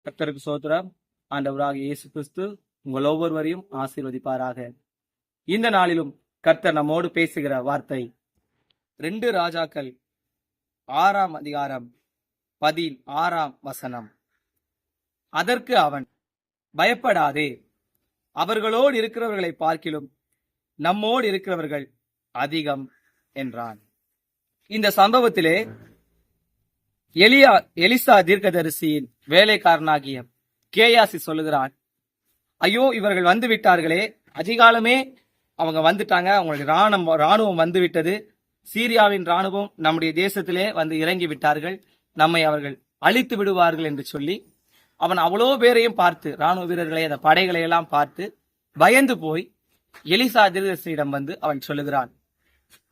கர்த்தருக்கு சோத்திரம். ஆண்டவராக இயேசு கிறிஸ்து உங்கள் ஒவ்வொருவரையும் ஆசீர்வதிப்பாராக. இந்த நாளிலும் கர்த்தர் நம்மோடு பேசுகிற வார்த்தை 2 ராஜாக்கள் 6ஆம் அதிகாரம் 16ஆம் வசனம். அதற்கு அவன், பயப்படாதே, அவர்களோடு இருக்கிறவர்களை பார்க்கிலும் நம்மோடு இருக்கிறவர்கள் அதிகம் என்றான். இந்த சம்பவத்திலே எலிசா தீர்க்கதரிசியின் வேலைக்காரனாகிய கேயாசி சொல்லுகிறான், ஐயோ, இவர்கள் வந்து விட்டார்களே, அதிகாலமே அவங்க வந்துட்டாங்க, அவங்களுடைய ராணுவம் வந்து விட்டது, சீரியாவின் ராணுவம் நம்முடைய தேசத்திலே வந்து இறங்கி விட்டார்கள், நம்மை அவர்கள் அழித்து விடுவார்கள் என்று சொல்லி அவன் அவ்வளோ பேரையும் பார்த்து, ராணுவ வீரர்களை, அந்த படைகளை எல்லாம் பார்த்து பயந்து போய் எலிசா தீர்க்கதரிசியிடம் வந்து அவன் சொல்லுகிறான்.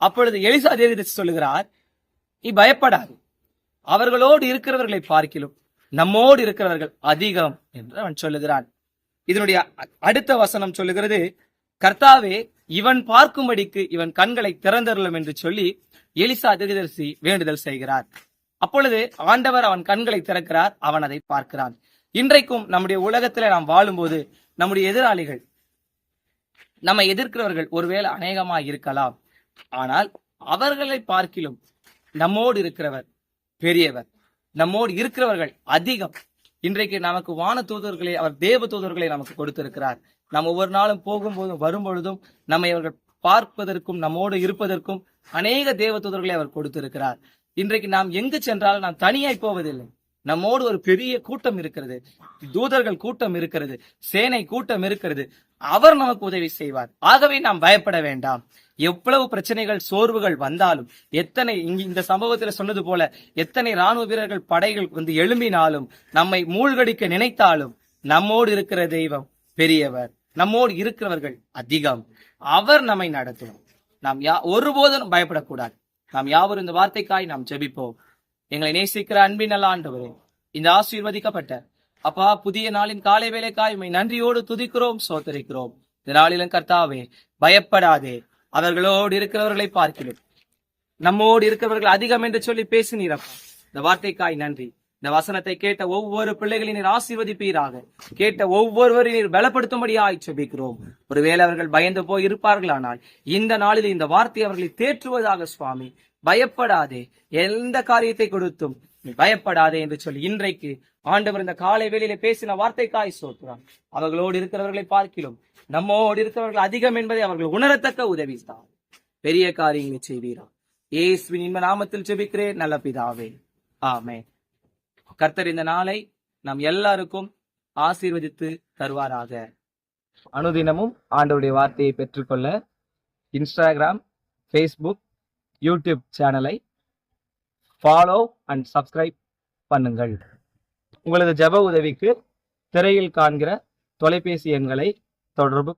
அப்பொழுது எலிசா தீர்க்கதரிசி சொல்லுகிறார், நீ பயப்படாது, அவர்களோடு இருக்கிறவர்களை பார்க்கிலும் நம்மோடு இருக்கிறவர்கள் அதிகம் என்று அவன் சொல்லுகிறான். இதனுடைய அடுத்த வசனம் சொல்லுகிறது, கர்த்தாவே, இவன் பார்க்கும்படிக்கு இவன் கண்களை திறந்தருளும் என்று சொல்லி எலிசா தீர்க்கதரிசி வேண்டுதல் செய்கிறார். அப்பொழுது ஆண்டவர் அவன் கண்களை திறக்கிறார், அவன் அதை பார்க்கிறான். இன்றைக்கும் நம்முடைய உலகத்துல நாம் வாழும்போது நம்முடைய எதிராளிகள், நம்மை எதிர்க்கிறவர்கள் ஒருவேளை அநேகமாக இருக்கலாம், ஆனால் அவர்களை பார்க்கிலும் நம்மோடு இருக்கிறவர் பெரியவர், நம்மோடு இருக்கிறவர்கள் அதிகம். இன்றைக்கு நமக்கு வான தூதர்களை, அவர் தேவ தூதர்களை நமக்கு கொடுத்திருக்கிறார். நாம் ஒவ்வொரு நாளும் போகும்போதும் வரும்பொழுதும் நம்மை அவர்கள் பார்ப்பதற்கும் நம்மோடு இருப்பதற்கும் அநேக தேவ தூதர்களை அவர் கொடுத்திருக்கிறார். இன்றைக்கு நாம் எங்கு சென்றாலும் நாம் தனியாய் போவதில்லை, நம்மோடு ஒரு பெரிய கூட்டம் இருக்கிறது, தூதர்கள் கூட்டம் இருக்கிறது, சேனை கூட்டம் இருக்கிறது, அவர் நமக்கு உதவி செய்வார். ஆகவே நாம் பயப்பட வேண்டாம். எவ்வளவு பிரச்சனைகள், சோர்வுகள் வந்தாலும், எத்தனை இந்த சம்பவத்தில் சொன்னது போல எத்தனை ராணுவ வீரர்கள் படைகள் வந்து எழும்பினாலும், நம்மை மூழ்கடிக்க நினைத்தாலும், நம்மோடு இருக்கிற தெய்வம் பெரியவர், நம்மோடு இருக்கிறவர்கள் அதிகம். அவர் நம்மை நடத்தும். நாம் ஒருபோதும் பயப்படக்கூடாது. நாம் யாவரும் இந்த வார்த்தைக்காய் நாம் ஜெபிப்போம். எங்களை நேசிக்கிற அன்பின் நல்ல ஆண்டவரே, இந்த ஆசீர்வதிக்கப்பட்ட அப்பா, புதிய நாளின் காலை வேலைக்காய் உம்மை நன்றியோடு துதிக்கிறோம், சோதரிக்கிறோம். இந்த நாளிலும் கர்த்தாவே, பயப்படாதே, அவர்களோடு இருக்கிறவர்களை பார்க்கிறோம், நம்மோடு இருக்கிறவர்கள் அதிகம் என்று சொல்லி பேசினீரப்பா. இந்த வார்த்தைக்காய் நன்றி. இந்த வசனத்தை கேட்ட ஒவ்வொரு பிள்ளைகளின் நீர் ஆசீர்வதிப்பீராக. கேட்ட ஒவ்வொருவரையும் நீர் பலப்படுத்தும்படியாய் ஜெபிக்கிறோம். ஒருவேளை அவர்கள் பயந்து போய் இருப்பார்களானால் இந்த நாளில் இந்த வார்த்தை அவர்களை தேற்றுவதாக சுவாமி. பயப்படாதே, எந்த காரியத்தை கொடுத்தும் நீ பயப்படாதே என்று சொல்லி இன்றைக்கு ஆண்டவர் இந்த காலை வேளையிலே பேசின வார்த்தைக்காய் சோத்துறான். அவர்களோடு இருக்கிறவர்களை பார்க்கிலும் நம்மோடு இருக்கிறவர்கள் அதிகம் என்பதை அவர்கள் உணரத்தக்க உதவி தான். பெரிய காரியங்களை செய்வீரா. இயேசுவின் இன்ப நாமத்தில் ஜெபிக்கிறேன் நல்ல பிதாவே, ஆமென். கர்த்தர் இந்த நாளை நாம் எல்லாருக்கும் ஆசீர்வதித்து தருவாராக. அனுதினமும் ஆண்டவருடைய வார்த்தையை பெற்றுக்கொள்ள இன்ஸ்டாகிராம், ஃபேஸ்புக், யூடியூப் சேனலை ஃபாலோ அண்ட் சப்ஸ்கிரைப் பண்ணுங்கள். உங்களது ஜெப உதவிக்கு திரையில் காண்கிற தொலைபேசி எண்களை தொடர்பு